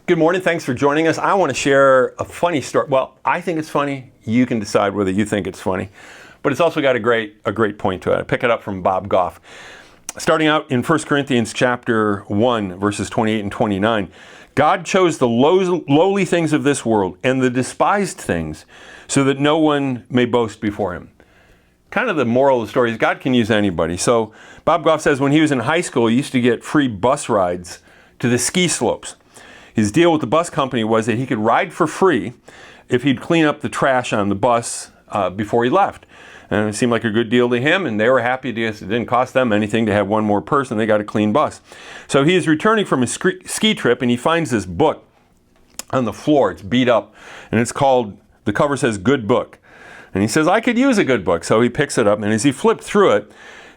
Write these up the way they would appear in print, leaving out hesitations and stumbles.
Good morning. Thanks for joining us. I want to share a funny story. Well, I think it's funny. You can decide whether you think it's funny. But it's also got a great point to it. I pick it up from Bob Goff. Starting out in 1 Corinthians chapter 1, verses 28 and 29. God chose the lowly things of this world and the despised things so that no one may boast before him. Kind of the moral of the story is God can use anybody. So Bob Goff says when he was in high school, he used to get free bus rides to the ski slopes. His deal with the bus company was that he could ride for free if he'd clean up the trash on the bus before he left. And it seemed like a good deal to him, and they were happy. It didn't cost them anything to have one more person. They got a clean bus. So he is returning from his ski trip, and he finds this book on the floor. It's beat up, and it's called, the cover says, Good Book. And he says, I could use a good book. So he picks it up, and as he flipped through it,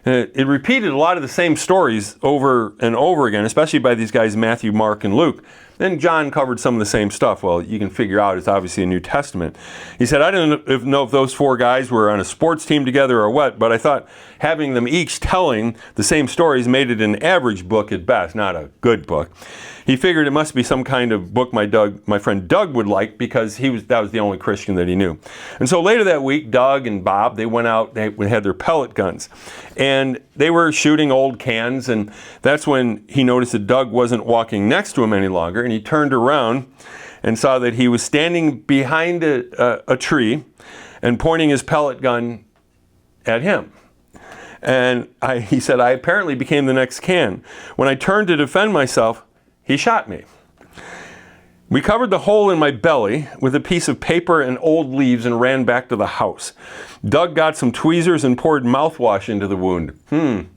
it repeated a lot of the same stories over and over again, especially by these guys, Matthew, Mark, and Luke. Then John covered some of the same stuff. Well, you can figure out it's obviously a New Testament. He said, I didn't know if those four guys were on a sports team together or what, but I thought having them each telling the same stories made it an average book at best, not a good book. He figured it must be some kind of book my friend Doug would like, because that was the only Christian that he knew. And so later that week, Doug and Bob, they went out, they had their pellet guns, and they were shooting old cans, and that's when he noticed that Doug wasn't walking next to him any longer, and he turned around and saw that he was standing behind a tree and pointing his pellet gun at him. And he said, I apparently became the next can. When I turned to defend myself, he shot me. We covered the hole in my belly with a piece of paper and old leaves and ran back to the house. Doug got some tweezers and poured mouthwash into the wound. I'm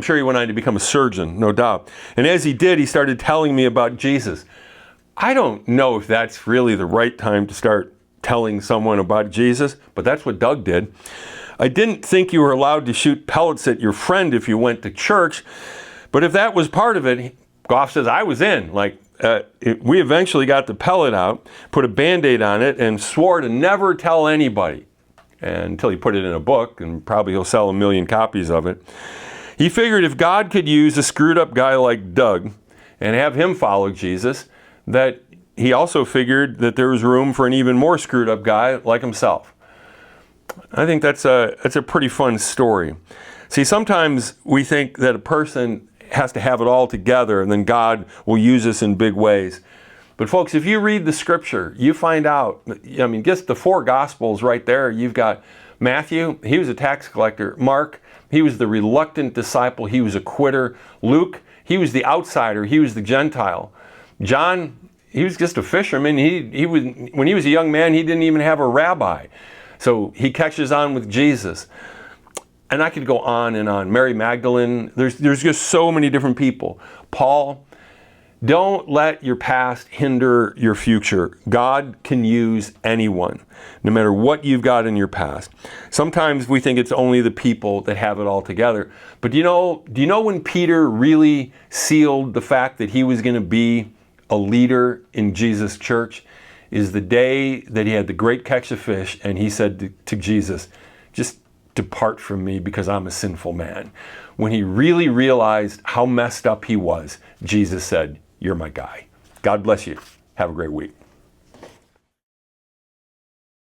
sure he went on to become a surgeon, no doubt. And as he did, he started telling me about Jesus. I don't know if that's really the right time to start telling someone about Jesus, but that's what Doug did. I didn't think you were allowed to shoot pellets at your friend if you went to church, but if that was part of it, Goff says, I was in. We eventually got the pellet out, put a Band-Aid on it, and swore to never tell anybody until he put it in a book, and probably he'll sell 1 million copies of it. He figured if God could use a screwed up guy like Doug and have him follow Jesus, that he also figured that there was room for an even more screwed up guy like himself. I think that's a pretty fun story. See, sometimes we think that a person has to have it all together and then God will use us in big ways. But folks, if you read the scripture, you find out, just the four gospels right there. You've got Matthew, he was a tax collector. Mark, he was the reluctant disciple. He was a quitter. Luke, he was the outsider. He was the Gentile. John, he was just a fisherman. When he was a young man, he didn't even have a rabbi. So he catches on with Jesus. And I could go on and on. Mary Magdalene, there's just so many different people. Paul, don't let your past hinder your future. God can use anyone, no matter what you've got in your past. Sometimes we think it's only the people that have it all together. But do you know when Peter really sealed the fact that he was going to be a leader in Jesus' church? Is the day that he had the great catch of fish and he said to Jesus, just depart from me because I'm a sinful man. When he really realized how messed up he was, Jesus said, you're my guy. God bless you. Have a great week.